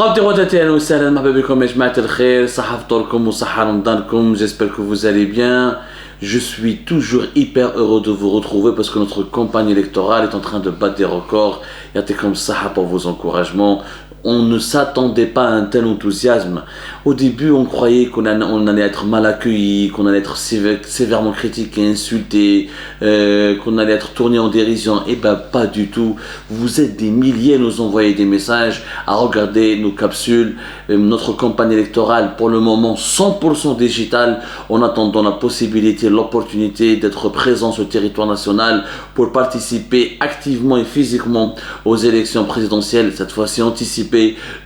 خاوتي خواتاتي اهلا وسهلا مرحبا بكم يا جماعة الخير صحة فطوركم وصحة رمضانكم. J'espère que vous allez bien. Je suis toujours hyper heureux de vous retrouver parce que notre campagne électorale est en train de battre des records. Y'a comme ça pour vos encouragements. On ne s'attendait pas à un tel enthousiasme. Au début, on croyait qu'on allait être mal accueilli, qu'on allait être sévèrement critiqué, insulté, qu'on allait être tourné en dérision. Eh ben, pas du tout. Vous êtes des milliers à nous envoyer des messages, à regarder nos capsules, notre campagne électorale, pour le moment 100% digitale, en attendant la possibilité, l'opportunité d'être présent sur le territoire national pour participer activement et physiquement aux élections présidentielles, cette fois-ci anticipées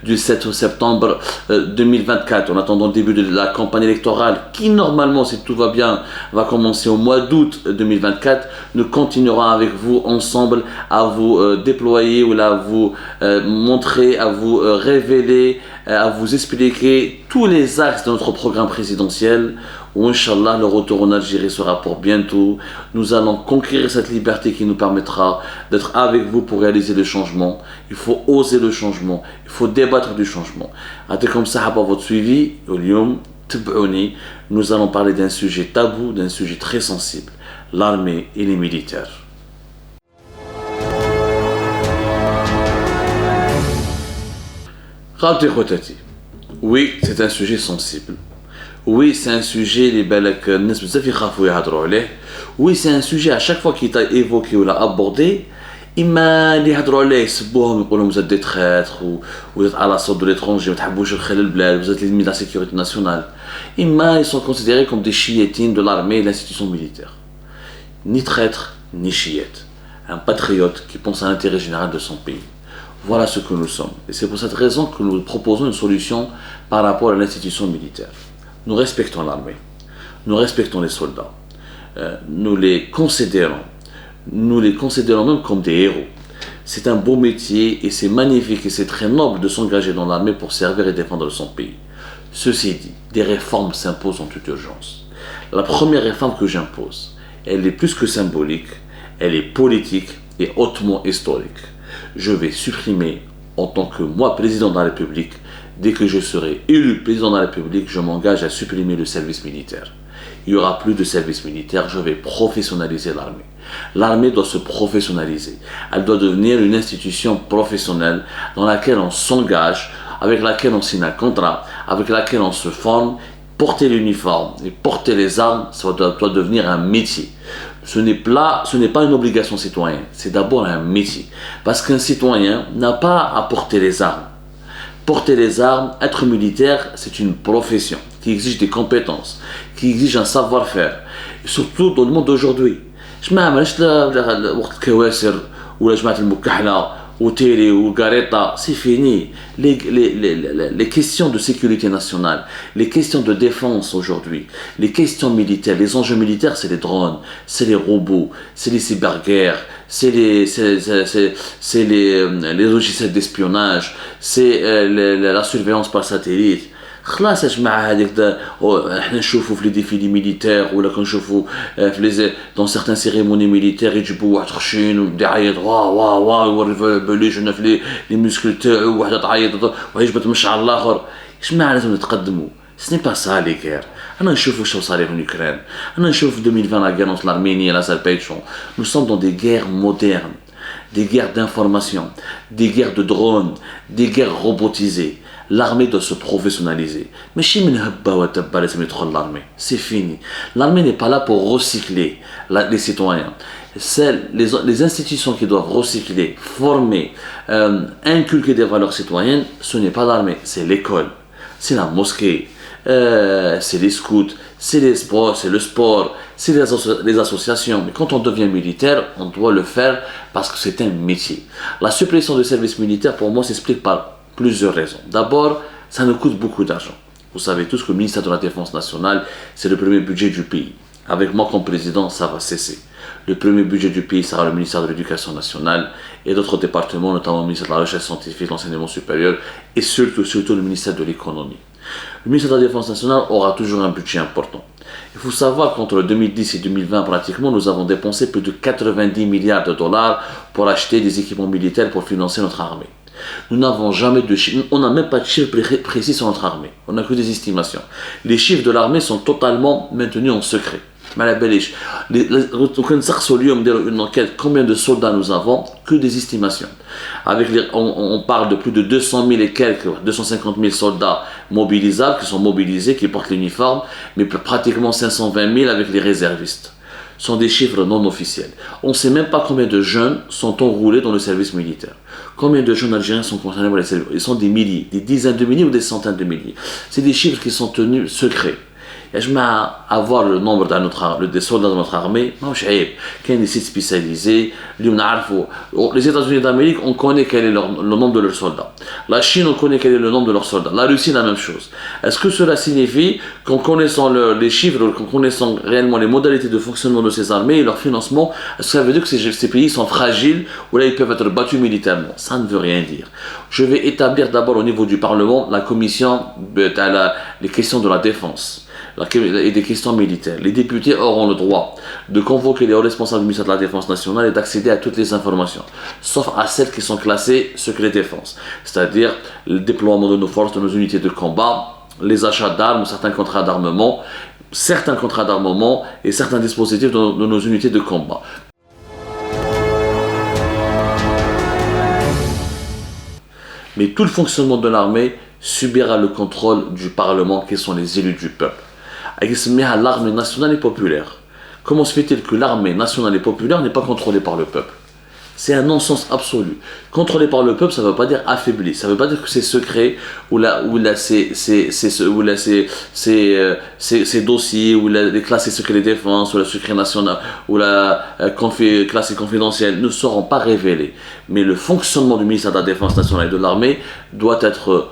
du 7 septembre 2024, en attendant le début de la campagne électorale qui normalement, si tout va bien, va commencer au mois d'août 2024. Nous continuerons avec vous ensemble à vous déployer ou à vous montrer, à vous révéler, à vous expliquer tous les axes de notre programme présidentiel. Où, Inch'Allah, le retour en Algérie sera pour bientôt. Nous allons conquérir cette liberté qui nous permettra d'être avec vous pour réaliser le changement. Il faut oser le changement. Il faut débattre du changement. Attendez comme ça pour votre suivi. Nous allons parler d'un sujet tabou, d'un sujet très sensible. L'armée et les militaires. Oui, c'est un sujet sensible. Oui, c'est un sujet oui, c'est un sujet à chaque fois qu'il est évoqué ou abordé, vous êtes des traîtres, ou vous êtes à la sorte de l'étranger, vous êtes l'ennemi de la sécurité nationale. Ils sont considérés comme des chiétines de l'armée et de l'institution militaire. Ni traître, ni chiite. Un patriote qui pense à l'intérêt général de son pays. Voilà ce que nous sommes. Et c'est pour cette raison que nous proposons une solution par rapport à l'institution militaire. Nous respectons l'armée, nous respectons les soldats, nous les considérons même comme des héros. C'est un beau métier et c'est magnifique et c'est très noble de s'engager dans l'armée pour servir et défendre son pays. Ceci dit, des réformes s'imposent en toute urgence. La première réforme que j'impose, elle est plus que symbolique, elle est politique et hautement historique. Je vais supprimer, en tant que moi, président de la République, dès que je serai élu président de la République, je m'engage à supprimer le service militaire. Il n'y aura plus de service militaire, je vais professionnaliser l'armée. L'armée doit se professionnaliser. Elle doit devenir une institution professionnelle dans laquelle on s'engage, avec laquelle on signe un contrat, avec laquelle on se forme. Porter l'uniforme et porter les armes, ça doit devenir un métier. Ce n'est pas une obligation citoyenne, c'est d'abord un métier. Parce qu'un citoyen n'a pas à porter les armes. Porter les armes, être militaire, c'est une profession qui exige des compétences, qui exige un savoir-faire, surtout dans le monde d'aujourd'hui. Je c'est fini. Les questions de sécurité nationale, les questions de défense aujourd'hui, les questions militaires, les enjeux militaires, c'est les drones, c'est les robots, c'est les cyberguerres, c'est les logiciels d'espionnage, c'est la surveillance par satellite. خلاص يا جماعه هذيك احنا نشوفوا في لي ديفيلي ميليتير ولا كنشوفوا في لي دون سيغتان سيريموني ميليتير يجيبوا واحد خشين ويبدا يعيط واو يوري بلي شفنا في لي موسكل تاعو وحده تعيط ويجبد مش على الاخر. يا جماعه لازم نتقدموا. سني با سا لي غير. انا نشوفوا شنو صار في اوكران. انا نشوف في 2020 لا غير entre l'Arménie et l'Azerbaïdjan. Nous sommes dans des guerres modernes, des guerres d'information, des guerres de drones, des guerres robotisées. L'armée doit se professionnaliser. Mais c'est fini. L'armée n'est pas là pour recycler les citoyens. Les institutions qui doivent recycler, former, inculquer des valeurs citoyennes, ce n'est pas l'armée, c'est l'école, c'est la mosquée, c'est les scouts, c'est les sports, c'est le sport, c'est les associations. Mais quand on devient militaire, on doit le faire parce que c'est un métier. La suppression du service militaire, pour moi, s'explique par plusieurs raisons. D'abord, ça nous coûte beaucoup d'argent. Vous savez tous que le ministère de la Défense nationale, c'est le premier budget du pays. Avec moi comme président, ça va cesser. Le premier budget du pays sera le ministère de l'Éducation nationale et d'autres départements, notamment le ministère de la Recherche scientifique, l'enseignement supérieur et surtout le ministère de l'Économie. Le ministère de la Défense nationale aura toujours un budget important. Il faut savoir qu'entre 2010 et 2020, pratiquement, nous avons dépensé plus de 90 milliards de dollars pour acheter des équipements militaires pour financer notre armée. Nous n'avons jamais de chiffres, on n'a même pas de chiffres précis sur notre armée. On n'a que des estimations. Les chiffres de l'armée sont totalement maintenus en secret. Une enquête, combien de soldats nous avons, que des estimations. On parle de plus de 200 000 et quelques, 250 000 soldats mobilisables, qui sont mobilisés, qui portent l'uniforme, mais pratiquement 520 000 avec les réservistes. Ce sont des chiffres non officiels. On ne sait même pas combien de jeunes sont enrôlés dans le service militaire. Combien de jeunes Algériens sont concernés par les services? Ils sont des milliers, des dizaines de milliers ou des centaines de milliers. C'est des chiffres qui sont tenus secrets. Je vais avoir le nombre des soldats de notre armée, il y a des sites spécialisés. Les États-Unis d'Amérique, on connaît quel est le nombre de leurs soldats. La Chine, on connaît quel est le nombre de leurs soldats. La Russie, la même chose. Est-ce que cela signifie qu'en connaissant les chiffres, qu'en connaissant réellement les modalités de fonctionnement de ces armées et leur financement, est-ce que ça veut dire que ces pays sont fragiles ou là ils peuvent être battus militairement? Ça ne veut rien dire. Je vais établir d'abord au niveau du Parlement la commission les questions de la défense et des questions militaires. Les députés auront le droit de convoquer les hauts responsables du ministère de la Défense nationale et d'accéder à toutes les informations, sauf à celles qui sont classées secret défense, c'est-à-dire le déploiement de nos forces, de nos unités de combat, les achats d'armes, certains contrats d'armement et certains dispositifs de nos unités de combat. Mais tout le fonctionnement de l'armée subira le contrôle du Parlement, qui sont les élus du peuple. L'armée nationale et populaire. Comment se fait-il que l'armée nationale et populaire n'est pas contrôlée par le peuple? C'est un non-sens absolu. Contrôlé par le peuple, ça ne veut pas dire affaibli. Ça ne veut pas dire que c'est secret, ces dossiers, ou les classes secret de défense, ou le secret national, ou la classe confidentielle ne seront pas révélés. Mais le fonctionnement du ministère de la Défense nationale et de l'armée doit être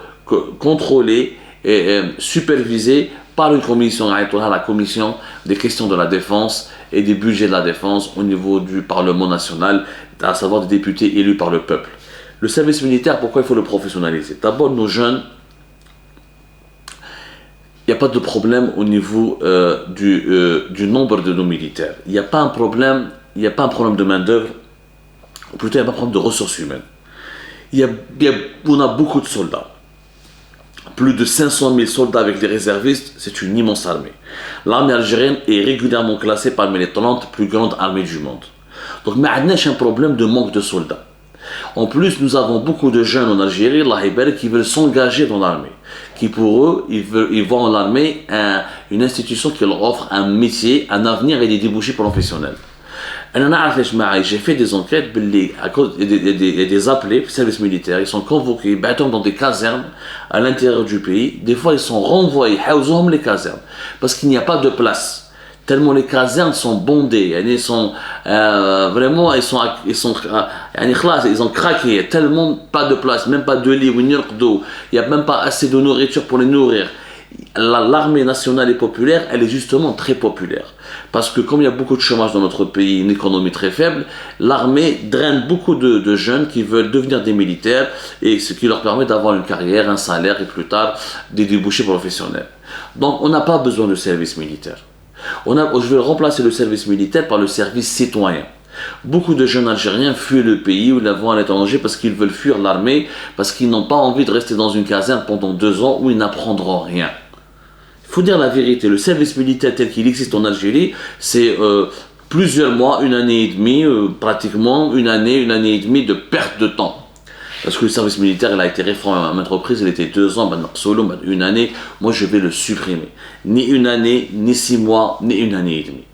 contrôlé et supervisé par une commission, la commission des questions de la défense et des budgets de la défense au niveau du Parlement national, à savoir des députés élus par le peuple. Le service militaire, pourquoi il faut le professionnaliser? D'abord, nos jeunes, il n'y a pas de problème au niveau du nombre de nos militaires. Il n'y a pas un problème de main-d'œuvre, ou plutôt il n'y a pas un problème de ressources humaines. On a beaucoup de soldats. Plus de 500 000 soldats avec les réservistes, c'est une immense armée. L'armée algérienne est régulièrement classée parmi les 30 plus grandes armées du monde. Donc, nous avons un problème de manque de soldats. En plus, nous avons beaucoup de jeunes en Algérie, qui veulent s'engager dans l'armée. Qui pour eux, ils voient en l'armée une institution qui leur offre un métier, un avenir et des débouchés professionnels. J'ai fait des enquêtes, il y a des appelés, services militaires, ils sont convoqués, dans des casernes à l'intérieur du pays. Des fois, ils sont renvoyés, les casernes, parce qu'il n'y a pas de place. Tellement les casernes sont bondées, ils ont craqué, tellement pas de place, même pas de lit ou une d'eau, il n'y a même pas assez de nourriture pour les nourrir. L'armée nationale et populaire, elle est justement très populaire. Parce que comme il y a beaucoup de chômage dans notre pays, une économie très faible, l'armée draine beaucoup de jeunes qui veulent devenir des militaires, et ce qui leur permet d'avoir une carrière, un salaire et plus tard des débouchés professionnels. Donc on n'a pas besoin de service militaire. Je vais remplacer le service militaire par le service citoyen. Beaucoup de jeunes Algériens fuient le pays ou la vont à l'étranger parce qu'ils veulent fuir l'armée, parce qu'ils n'ont pas envie de rester dans une caserne pendant 2 ans où ils n'apprendront rien. Il faut dire la vérité, le service militaire tel qu'il existe en Algérie, c'est plusieurs mois, 1 année et demie, pratiquement 1 année et demie de perte de temps. Parce que le service militaire, il a été réformé à maintes reprises, il était 2 ans, maintenant solo, 1 année, moi je vais le supprimer. Ni 1 année, ni 6 mois, ni 1 année et demie.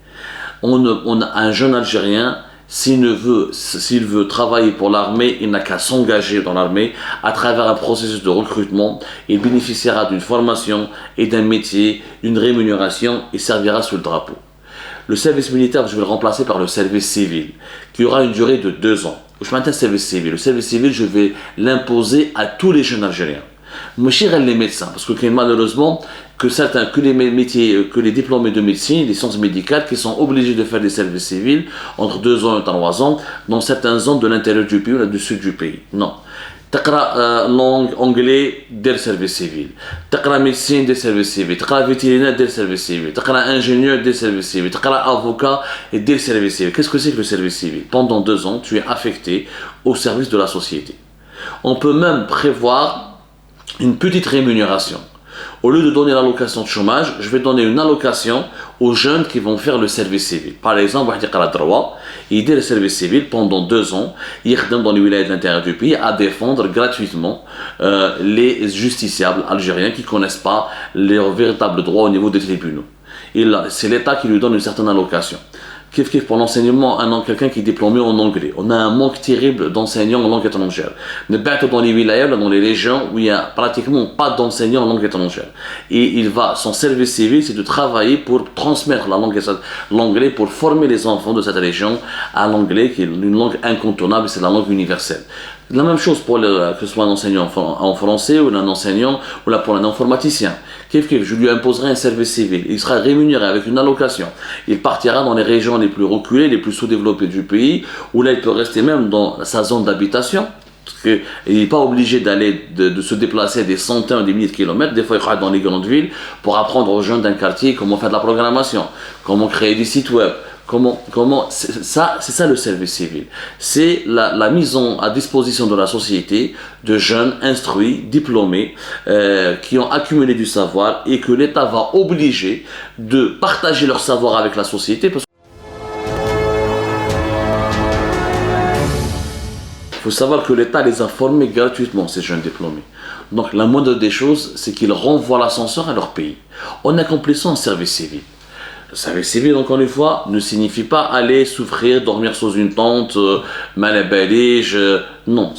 On a un jeune Algérien, s'il veut travailler pour l'armée, il n'a qu'à s'engager dans l'armée à travers un processus de recrutement. Il bénéficiera d'une formation et d'un métier, d'une rémunération et servira sous le drapeau. Le service militaire, je vais le remplacer par le service civil, qui aura une durée de 2 ans. Je m'intéresse au service civil. Le service civil, je vais l'imposer à tous les jeunes Algériens. Moi, je les médecins, parce que malheureusement, que les diplômés de médecine, les sciences médicales, qui sont obligés de faire des services civils entre 2 ans et 3 ans, dans certaines zones de l'intérieur du pays ou du sud du pays. Non. تقرا langue anglais دير service civil, تقرا médecine دير service civil, تقرا vétérinaire دير service civil, تقرا ingénieur دير service civil, تقرا avocat et دير service civil. Qu'est-ce que c'est que le service civil? Pendant 2 ans, tu es affecté au service de la société. On peut même prévoir une petite rémunération. Au lieu de donner l'allocation de chômage, je vais donner une allocation aux jeunes qui vont faire le service civil. Par exemple, il dit le service civil pendant 2 ans, il donne dans les wilayas de l'intérieur du pays à défendre gratuitement les justiciables algériens qui ne connaissent pas leurs véritables droits au niveau des tribunaux. C'est l'État qui lui donne une certaine allocation. Kiff pour l'enseignement, quelqu'un qui est diplômé en anglais. On a un manque terrible d'enseignants en langue étrangère. Ne pas être dans les wilayas, dans les régions où il n'y a pratiquement pas d'enseignants en langue étrangère. Et son service civil, c'est de travailler pour transmettre l'anglais, pour former les enfants de cette région à l'anglais, qui est une langue incontournable, c'est la langue universelle. La même chose pour que ce soit un enseignant en français ou un enseignant ou pour un informaticien. Je lui imposerai un service civil. Il sera rémunéré avec une allocation. Il partira dans les régions les plus reculées, les plus sous-développées du pays, où là il peut rester même dans sa zone d'habitation. Il n'est pas obligé de se déplacer des centaines, des milliers de kilomètres. Des fois, il va dans les grandes villes pour apprendre aux jeunes d'un quartier comment faire de la programmation, comment créer des sites web. C'est ça le service civil. C'est la mise à disposition de la société de jeunes instruits, diplômés, qui ont accumulé du savoir et que l'État va obliger de partager leur savoir avec la société. Il faut savoir que l'État les a formés gratuitement, ces jeunes diplômés. Donc la moindre des choses, c'est qu'ils renvoient l'ascenseur à leur pays, en accomplissant un service civil. Le service civil, encore une fois, ne signifie pas aller souffrir, dormir sous une tente, non,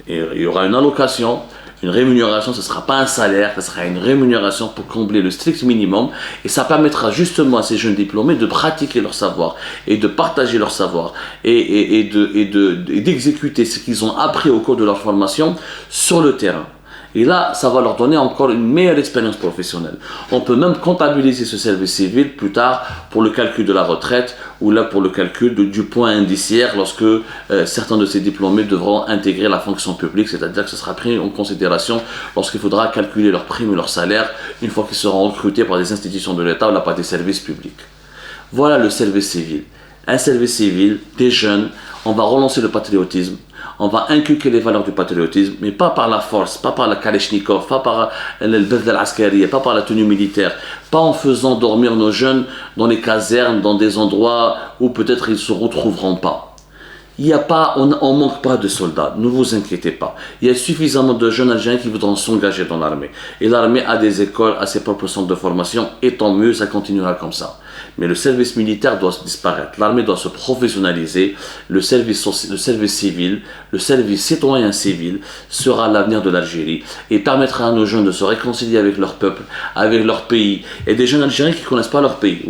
il y aura une allocation, une rémunération, ce ne sera pas un salaire, ce sera une rémunération pour combler le strict minimum, et ça permettra justement à ces jeunes diplômés de pratiquer leur savoir, et de partager leur savoir, et d'exécuter ce qu'ils ont appris au cours de leur formation sur le terrain. Et là, ça va leur donner encore une meilleure expérience professionnelle. On peut même comptabiliser ce service civil plus tard pour le calcul de la retraite ou là pour le calcul du point indiciaire lorsque certains de ces diplômés devront intégrer la fonction publique, c'est-à-dire que ce sera pris en considération lorsqu'il faudra calculer leurs primes et leurs salaires une fois qu'ils seront recrutés par des institutions de l'État ou là par des services publics. Voilà le service civil. Un service civil, des jeunes, on va relancer le patriotisme. On va inculquer les valeurs du patriotisme, mais pas par la force, pas par la Kalachnikov, pas par le Beth al-Askari, pas par la tenue militaire, pas en faisant dormir nos jeunes dans les casernes, dans des endroits où peut-être ils ne se retrouveront pas. On manque pas de soldats, ne vous inquiétez pas. Il y a suffisamment de jeunes Algériens qui voudront s'engager dans l'armée. Et l'armée a des écoles, a ses propres centres de formation, et tant mieux, ça continuera comme ça. Mais le service militaire doit disparaître. L'armée doit se professionnaliser. Le service civil, le service citoyen civil sera l'avenir de l'Algérie et permettra à nos jeunes de se réconcilier avec leur peuple, avec leur pays. Et des jeunes Algériens qui ne connaissent pas leur pays.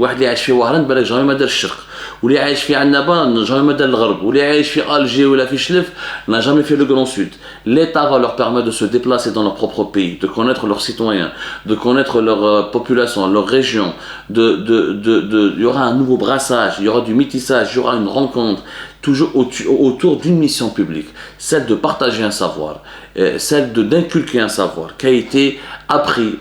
واللي عايش في عنابه jamais ما دار الغرب واللي عايش في الجي ولا في شلف n'a jamais fait le grand sud. L'État va leur permettre de se déplacer dans leur propre pays, de connaître leurs citoyens, de connaître leur population, leur région. Il y aura un nouveau brassage, il y aura du métissage, il y aura une rencontre, toujours autour d'une mission publique, celle de partager un savoir, celle d'inculquer un savoir qui a été appris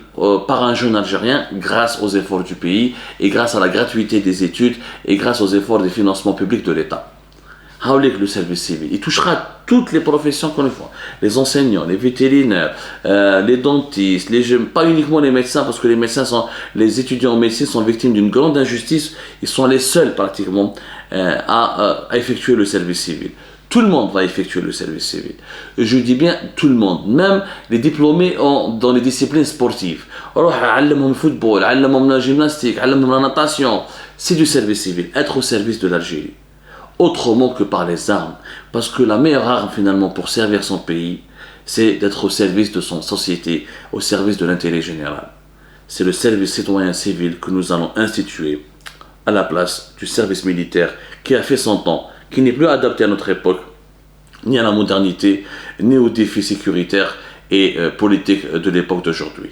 par un jeune Algérien grâce aux efforts du pays et grâce à la gratuité des études et grâce aux efforts des financements publics de l'État. Le service civil, il touchera toutes les professions qu'on voit, les enseignants, les vétérinaires, les dentistes, pas uniquement les médecins, parce que les étudiants en médecine sont victimes d'une grande injustice, ils sont les seuls pratiquement à effectuer le service civil. Tout le monde va effectuer le service civil. Je dis bien tout le monde, même les diplômés dans les disciplines sportives. Le football, la gymnastique, la natation, c'est du service civil, être au service de l'Algérie. Autrement que par les armes. Parce que la meilleure arme finalement pour servir son pays, c'est d'être au service de son société, au service de l'intérêt général. C'est le service citoyen civil que nous allons instituer à la place du service militaire qui a fait son temps, qui n'est plus adapté à notre époque, ni à la modernité, ni aux défis sécuritaires et politiques de l'époque d'aujourd'hui.